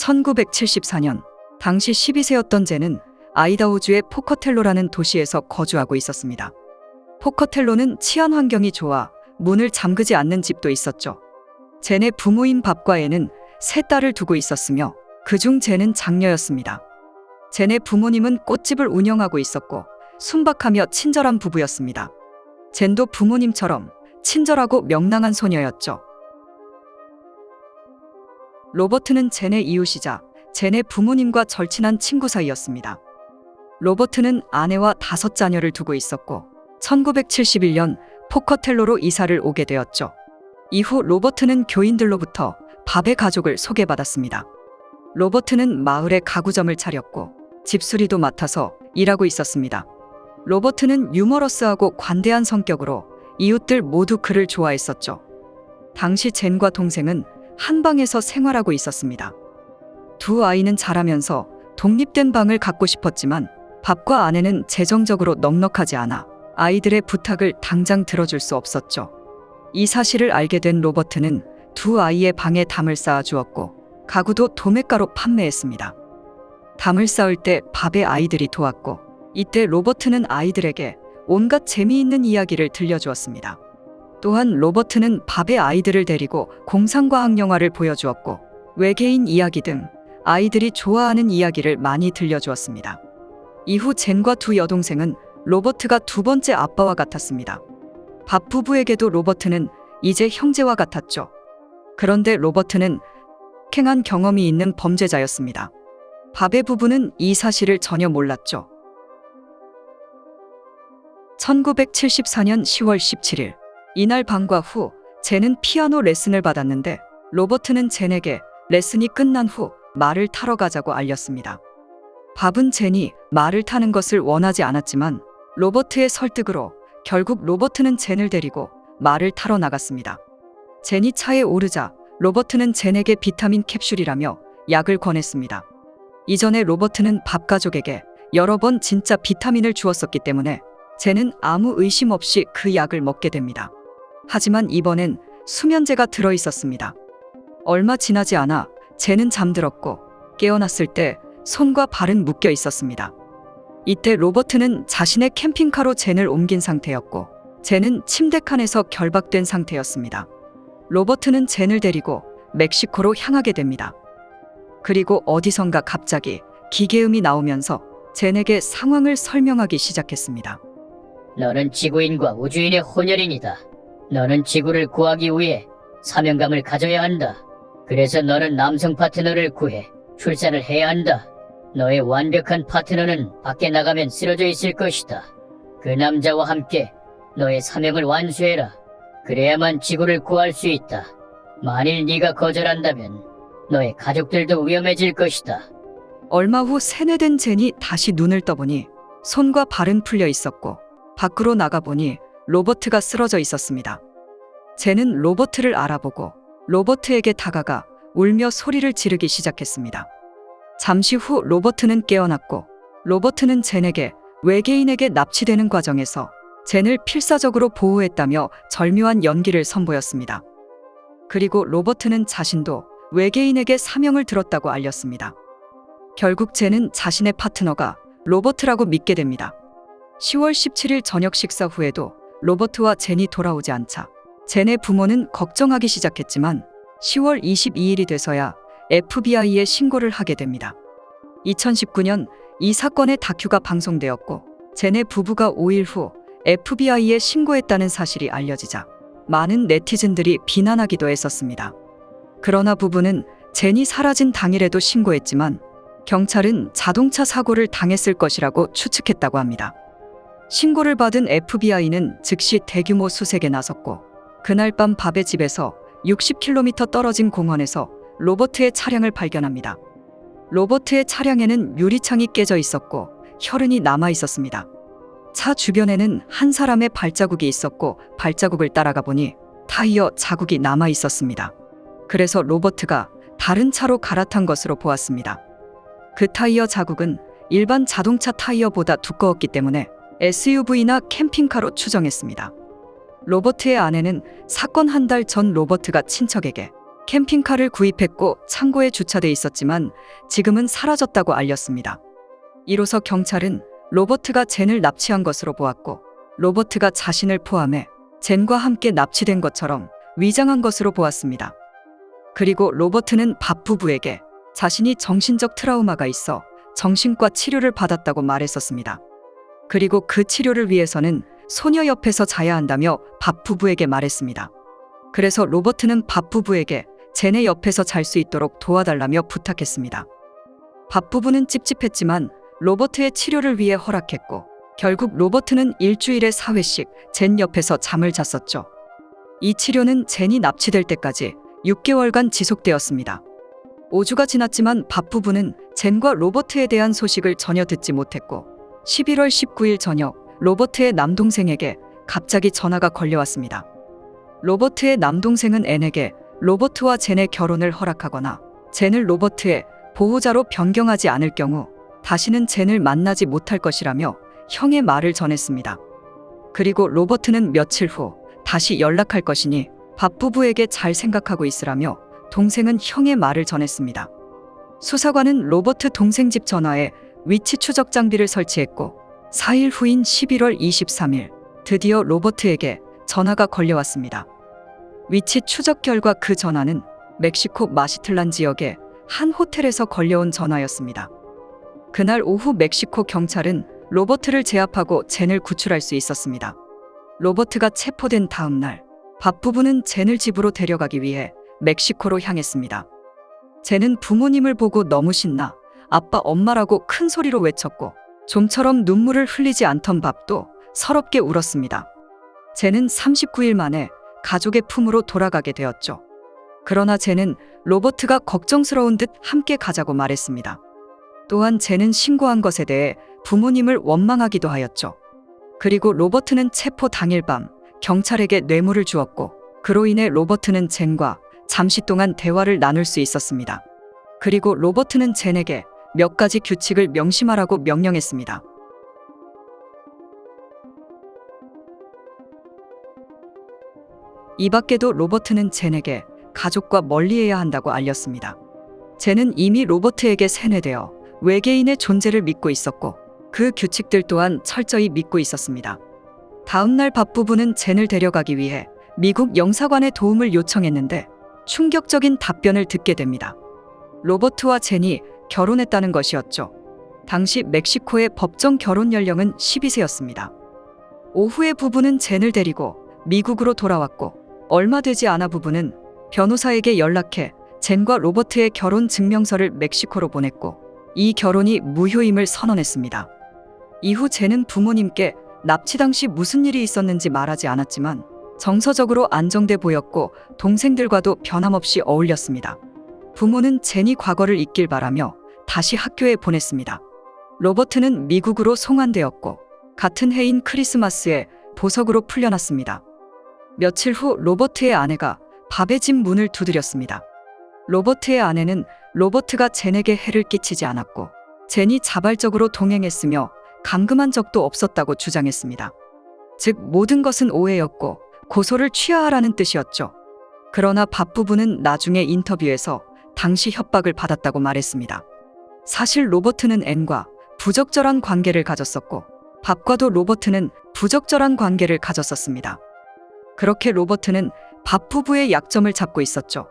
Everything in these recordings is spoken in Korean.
1974년 당시 12세였던 젠은 아이다호주의 포커텔로라는 도시에서 거주하고 있었습니다. 포커텔로는 치안 환경이 좋아 문을 잠그지 않는 집도 있었죠. 젠의 부모인 밥과 애는 세 딸을 두고 있었으며 그중 젠은 장녀였습니다. 젠의 부모님은 꽃집을 운영하고 있었고 순박하며 친절한 부부였습니다. 젠도 부모님처럼 친절하고 명랑한 소녀였죠. 로버트는 젠의 이웃이자 젠의 부모님과 절친한 친구 사이였습니다. 로버트는 아내와 5자녀를 두고 있었고 1971년 포커텔로로 이사를 오게 되었죠. 이후 로버트는 교인들로부터 밥의 가족을 소개받았습니다. 로버트는 마을에 가구점을 차렸고 집수리도 맡아서 일하고 있었습니다. 로버트는 유머러스하고 관대한 성격으로 이웃들 모두 그를 좋아했었죠. 당시 젠과 동생은 한 방에서 생활하고 있었습니다. 두 아이는 자라면서 독립된 방을 갖고 싶었지만 밥과 아내는 재정적으로 넉넉하지 않아 아이들의 부탁을 당장 들어줄 수 없었죠. 이 사실을 알게 된 로버트는 두 아이의 방에 담을 쌓아 주었고 가구도 도매가로 판매했습니다. 담을 쌓을 때 밥에 아이들이 도왔고 이때 로버트는 아이들에게 온갖 재미있는 이야기를 들려주었습니다. 또한 로버트는 밥에 아이들을 데리고 공상과학 영화를 보여주었고 외계인 이야기 등 아이들이 좋아하는 이야기를 많이 들려주었습니다. 이후 젠과 두 여동생은 로버트가 두 번째 아빠와 같았습니다. 밥 부부에게도 로버트는 이제 형제와 같았죠. 그런데 로버트는 폭행한 경험이 있는 범죄자였습니다. 밥의 부부는 이 사실을 전혀 몰랐죠. 1974년 10월 17일 이날 방과 후 젠은 피아노 레슨을 받았는데 로버트는 젠에게 레슨이 끝난 후 말을 타러 가자고 알렸습니다. 밥은 젠이 말을 타는 것을 원하지 않았지만 로버트의 설득으로 결국 로버트는 젠을 데리고 말을 타러 나갔습니다. 젠이 차에 오르자 로버트는 젠에게 비타민 캡슐이라며 약을 권했습니다. 이전에 로버트는 밥 가족에게 여러 번 진짜 비타민을 주었었기 때문에 젠은 아무 의심 없이 그 약을 먹게 됩니다. 하지만 이번엔 수면제가 들어있었습니다. 얼마 지나지 않아 젠은 잠들었고 깨어났을 때 손과 발은 묶여 있었습니다. 이때 로버트는 자신의 캠핑카로 젠을 옮긴 상태였고 젠은 침대 칸에서 결박된 상태였습니다. 로버트는 젠을 데리고 멕시코로 향하게 됩니다. 그리고 어디선가 갑자기 기계음이 나오면서 젠에게 상황을 설명하기 시작했습니다. 너는 지구인과 우주인의 혼혈인이다. 너는 지구를 구하기 위해 사명감을 가져야 한다. 그래서 너는 남성 파트너를 구해 출산을 해야 한다. 너의 완벽한 파트너는 밖에 나가면 쓰러져 있을 것이다. 그 남자와 함께 너의 사명을 완수해라. 그래야만 지구를 구할 수 있다. 만일 네가 거절한다면 너의 가족들도 위험해질 것이다. 얼마 후 세뇌된 젠이 다시 눈을 떠보니 손과 발은 풀려 있었고 밖으로 나가보니 로버트가 쓰러져 있었습니다. 젠은 로버트를 알아보고 로버트에게 다가가 울며 소리를 지르기 시작했습니다. 잠시 후 로버트는 깨어났고 로버트는 젠에게 외계인에게 납치되는 과정에서 젠을 필사적으로 보호했다며 절묘한 연기를 선보였습니다. 그리고 로버트는 자신도 외계인에게 사명을 들었다고 알렸습니다. 결국 젠은 자신의 파트너가 로버트라고 믿게 됩니다. 10월 17일 저녁 식사 후에도 로버트와 젠이 돌아오지 않자 젠의 부모는 걱정하기 시작했지만 10월 22일이 돼서야 FBI에 신고를 하게 됩니다. 2019년 이 사건의 다큐가 방송되었고 젠의 부부가 5일 후 FBI에 신고했다는 사실이 알려지자 많은 네티즌들이 비난하기도 했었습니다. 그러나 부부는 젠이 사라진 당일에도 신고했지만 경찰은 자동차 사고를 당했을 것이라고 추측했다고 합니다. 신고를 받은 FBI는 즉시 대규모 수색에 나섰고 그날 밤 밥의 집에서 60km 떨어진 공원에서 로버트의 차량을 발견합니다. 로버트의 차량에는 유리창이 깨져 있었고 혈흔이 남아 있었습니다. 차 주변에는 한 사람의 발자국이 있었고 발자국을 따라가 보니 타이어 자국이 남아 있었습니다. 그래서 로버트가 다른 차로 갈아탄 것으로 보았습니다. 그 타이어 자국은 일반 자동차 타이어보다 두꺼웠기 때문에 SUV나 캠핑카로 추정했습니다. 로버트의 아내는 사건 한 달 전 로버트가 친척에게 캠핑카를 구입했고 창고에 주차돼 있었지만 지금은 사라졌다고 알렸습니다. 이로써 경찰은 로버트가 젠을 납치한 것으로 보았고 로버트가 자신을 포함해 젠과 함께 납치된 것처럼 위장한 것으로 보았습니다. 그리고 로버트는 밥 부부에게 자신이 정신적 트라우마가 있어 정신과 치료를 받았다고 말했었습니다. 그리고 그 치료를 위해서는 소녀 옆에서 자야 한다며 밥 부부에게 말했습니다. 그래서 로버트는 밥 부부에게 젠의 옆에서 잘 수 있도록 도와달라며 부탁했습니다. 밥 부부는 찝찝했지만 로버트의 치료를 위해 허락했고 결국 로버트는 일주일에 4회씩 젠 옆에서 잠을 잤었죠. 이 치료는 젠이 납치될 때까지 6개월간 지속되었습니다. 5주가 지났지만 밥 부부는 젠과 로버트에 대한 소식을 전혀 듣지 못했고 11월 19일 저녁 로버트의 남동생에게 갑자기 전화가 걸려왔습니다. 로버트의 남동생은 앤에게 로버트와 젠의 결혼을 허락하거나 젠을 로버트의 보호자로 변경하지 않을 경우 다시는 젠을 만나지 못할 것이라며 형의 말을 전했습니다. 그리고 로버트는 며칠 후 다시 연락할 것이니 밥 부부에게 잘 생각하고 있으라며 동생은 형의 말을 전했습니다. 수사관은 로버트 동생 집 전화에 위치 추적 장비를 설치했고 4일 후인 11월 23일 드디어 로버트에게 전화가 걸려왔습니다. 위치 추적 결과 그 전화는 멕시코 마시틀란 지역의 한 호텔에서 걸려온 전화였습니다. 그날 오후 멕시코 경찰은 로버트를 제압하고 젠을 구출할 수 있었습니다. 로버트가 체포된 다음 날 밥 부부는 젠을 집으로 데려가기 위해 멕시코로 향했습니다. 젠은 부모님을 보고 너무 신나 아빠 엄마라고 큰 소리로 외쳤고 좀처럼 눈물을 흘리지 않던 밥도 서럽게 울었습니다. 젠은 39일 만에 가족의 품으로 돌아가게 되었죠. 그러나 젠은 로버트가 걱정스러운 듯 함께 가자고 말했습니다. 또한 젠은 신고한 것에 대해 부모님을 원망하기도 하였죠. 그리고 로버트는 체포 당일 밤 경찰에게 뇌물을 주었고 그로 인해 로버트는 젠과 잠시 동안 대화를 나눌 수 있었습니다. 그리고 로버트는 젠에게 몇 가지 규칙을 명심하라고 명령했습니다. 이 밖에도 로버트는 젠에게 가족과 멀리해야 한다고 알렸습니다. 젠은 이미 로버트에게 세뇌되어 외계인의 존재를 믿고 있었고 그 규칙들 또한 철저히 믿고 있었습니다. 다음 날 밥 부부는 젠을 데려가기 위해 미국 영사관의 도움을 요청했는데 충격적인 답변을 듣게 됩니다. 로버트와 젠이 결혼했다는 것이었죠. 당시 멕시코의 법정 결혼 연령은 12세였습니다. 오후에 부부는 젠을 데리고 미국으로 돌아왔고 얼마 되지 않아 부부는 변호사에게 연락해 젠과 로버트의 결혼 증명서를 멕시코로 보냈고 이 결혼이 무효임을 선언했습니다. 이후 젠은 부모님께 납치 당시 무슨 일이 있었는지 말하지 않았지만 정서적으로 안정돼 보였고 동생들과도 변함없이 어울렸습니다. 부모는 젠이 과거를 잊길 바라며 다시 학교에 보냈습니다. 로버트는 미국으로 송환되었고 같은 해인 크리스마스에 보석으로 풀려났습니다. 며칠 후 로버트의 아내가 밥의 집 문을 두드렸습니다. 로버트의 아내는 로버트가 젠에게 해를 끼치지 않았고 젠이 자발적으로 동행했으며 감금한 적도 없었다고 주장했습니다. 즉 모든 것은 오해였고 고소를 취하하라는 뜻이었죠. 그러나 밥 부부는 나중에 인터뷰에서 당시 협박을 받았다고 말했습니다. 사실 로버트는 앤과 부적절한 관계를 가졌었고 밥과도 로버트는 부적절한 관계를 가졌었습니다. 그렇게 로버트는 밥 부부의 약점을 잡고 있었죠.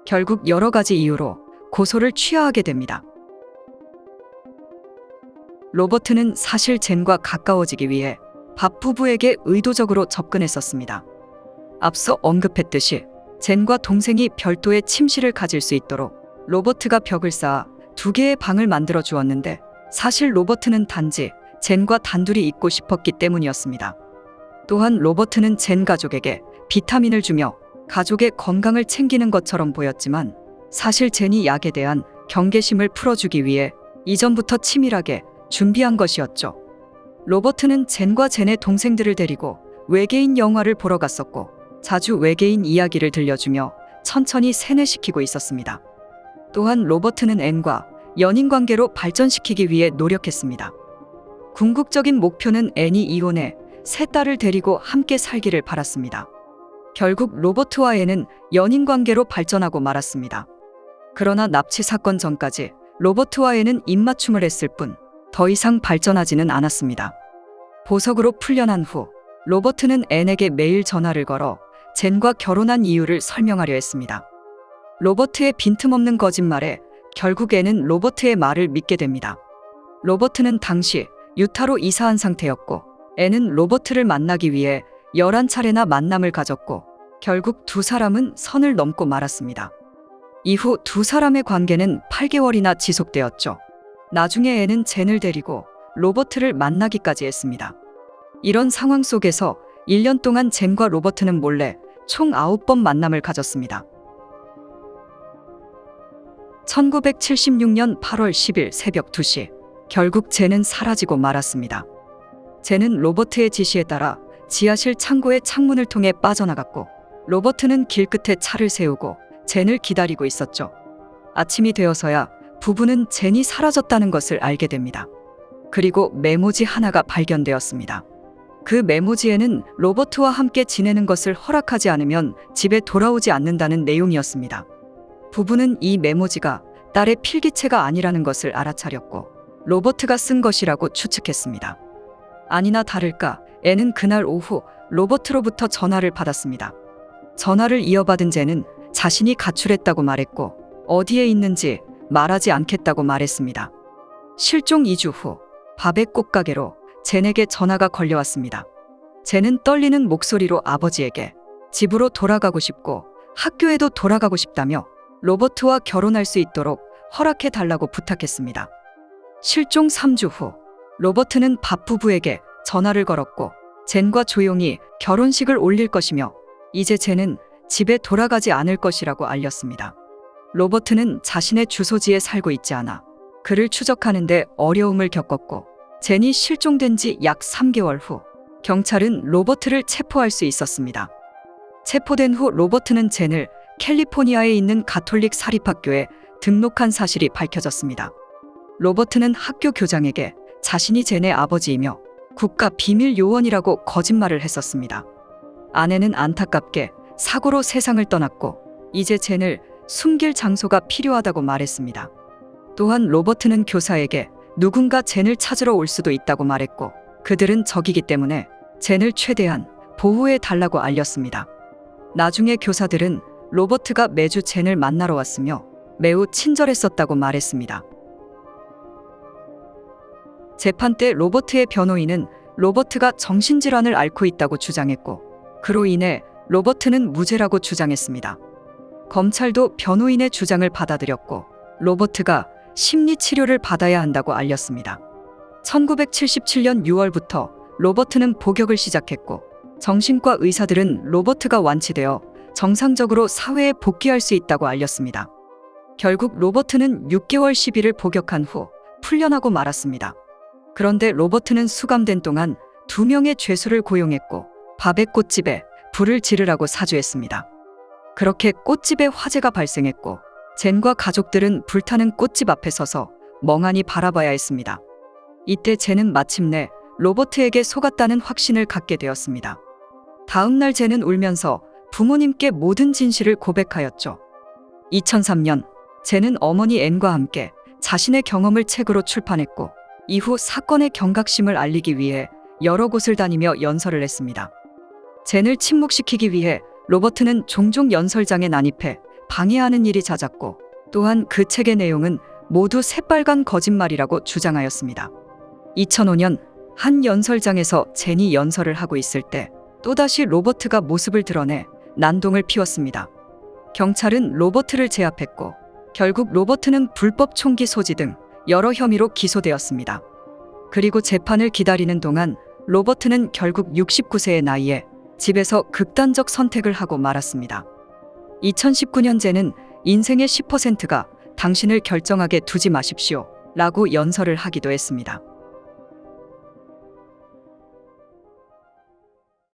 결국 여러 가지 이유로 고소를 취하하게 됩니다. 로버트는 사실 젠과 가까워지기 위해 밥 부부에게 의도적으로 접근했었습니다. 앞서 언급했듯이 젠과 동생이 별도의 침실을 가질 수 있도록 로버트가 벽을 쌓아 2개의 방을 만들어 주었는데 사실 로버트는 단지 젠과 단둘이 있고 싶었기 때문이었습니다. 또한 로버트는 젠 가족에게 비타민을 주며 가족의 건강을 챙기는 것처럼 보였지만 사실 젠이 약에 대한 경계심을 풀어주기 위해 이전부터 치밀하게 준비한 것이었죠. 로버트는 젠과 젠의 동생들을 데리고 외계인 영화를 보러 갔었고 자주 외계인 이야기를 들려주며 천천히 세뇌시키고 있었습니다. 또한 로버트는 앤과 연인 관계로 발전시키기 위해 노력했습니다. 궁극적인 목표는 앤이 이혼해 세 딸을 데리고 함께 살기를 바랐습니다. 결국 로버트와 앤은 연인 관계로 발전하고 말았습니다. 그러나 납치 사건 전까지 로버트와 앤은 입맞춤을 했을 뿐 더 이상 발전하지는 않았습니다. 보석으로 풀려난 후 로버트는 앤에게 매일 전화를 걸어 젠과 결혼한 이유를 설명하려 했습니다. 로버트의 빈틈없는 거짓말에 결국 앤은 로버트의 말을 믿게 됩니다. 로버트는 당시 유타로 이사한 상태였고 앤은 로버트를 만나기 위해 11차례나 만남을 가졌고 결국 두 사람은 선을 넘고 말았습니다. 이후 두 사람의 관계는 8개월이나 지속되었죠. 나중에 앤은 젠을 데리고 로버트를 만나기까지 했습니다. 이런 상황 속에서 1년 동안 젠과 로버트는 몰래 총 9번 만남을 가졌습니다. 1976년 8월 10일 새벽 2시, 결국 젠은 사라지고 말았습니다. 젠은 로버트의 지시에 따라 지하실 창고의 창문을 통해 빠져나갔고 로버트는 길끝에 차를 세우고 젠을 기다리고 있었죠. 아침이 되어서야 부부는 젠이 사라졌다는 것을 알게 됩니다. 그리고 메모지 하나가 발견되었습니다. 그 메모지에는 로버트와 함께 지내는 것을 허락하지 않으면 집에 돌아오지 않는다는 내용이었습니다. 부부는 이 메모지가 딸의 필기체가 아니라는 것을 알아차렸고 로버트가 쓴 것이라고 추측했습니다. 아니나 다를까 앤은 그날 오후 로버트로부터 전화를 받았습니다. 전화를 이어받은 젠은 자신이 가출했다고 말했고 어디에 있는지 말하지 않겠다고 말했습니다. 실종 2주 후 밥의 꽃가게로 젠에게 전화가 걸려왔습니다. 젠은 떨리는 목소리로 아버지에게 집으로 돌아가고 싶고 학교에도 돌아가고 싶다며 로버트와 결혼할 수 있도록 허락해 달라고 부탁했습니다. 실종 3주 후 로버트는 밥 부부에게 전화를 걸었고 젠과 조용히 결혼식을 올릴 것이며 이제 젠은 집에 돌아가지 않을 것이라고 알렸습니다. 로버트는 자신의 주소지에 살고 있지 않아 그를 추적하는데 어려움을 겪었고 젠이 실종된 지 약 3개월 후 경찰은 로버트를 체포할 수 있었습니다. 체포된 후 로버트는 젠을 캘리포니아에 있는 가톨릭 사립학교에 등록한 사실이 밝혀졌습니다. 로버트는 학교 교장에게 자신이 젠의 아버지이며 국가 비밀 요원이라고 거짓말을 했었습니다. 아내는 안타깝게 사고로 세상을 떠났고 이제 젠을 숨길 장소가 필요하다고 말했습니다. 또한 로버트는 교사에게 누군가 젠을 찾으러 올 수도 있다고 말했고 그들은 적이기 때문에 젠을 최대한 보호해 달라고 알렸습니다. 나중에 교사들은 로버트가 매주 젠을 만나러 왔으며 매우 친절했었다고 말했습니다. 재판 때 로버트의 변호인은 로버트가 정신질환을 앓고 있다고 주장했고 그로 인해 로버트는 무죄라고 주장했습니다. 검찰도 변호인의 주장을 받아들였고 로버트가 심리치료를 받아야 한다고 알렸습니다. 1977년 6월부터 로버트는 복역을 시작했고 정신과 의사들은 로버트가 완치되어 정상적으로 사회에 복귀할 수 있다고 알렸습니다. 결국 로버트는 6개월 10일을 복역한 후 풀려나고 말았습니다. 그런데 로버트는 수감된 동안 2명의 죄수를 고용했고 밥의 꽃집에 불을 지르라고 사주했습니다. 그렇게 꽃집에 화재가 발생했고 젠과 가족들은 불타는 꽃집 앞에 서서 멍하니 바라봐야 했습니다. 이때 젠은 마침내 로버트에게 속았다는 확신을 갖게 되었습니다. 다음 날 젠은 울면서 부모님께 모든 진실을 고백하였죠. 2003년 젠은 어머니 앤과 함께 자신의 경험을 책으로 출판했고 이후 사건의 경각심을 알리기 위해 여러 곳을 다니며 연설을 했습니다. 젠을 침묵시키기 위해 로버트는 종종 연설장에 난입해 방해하는 일이 잦았고 또한 그 책의 내용은 모두 새빨간 거짓말이라고 주장하였습니다. 2005년 한 연설장에서 젠이 연설을 하고 있을 때 또다시 로버트가 모습을 드러내 난동을 피웠습니다. 경찰은 로버트를 제압했고 결국 로버트는 불법 총기 소지 등 여러 혐의로 기소되었습니다. 그리고 재판을 기다리는 동안 로버트는 결국 69세의 나이에 집에서 극단적 선택을 하고 말았습니다. 2019년 젠은 인생의 10%가 당신을 결정하게 두지 마십시오 라고 연설을 하기도 했습니다.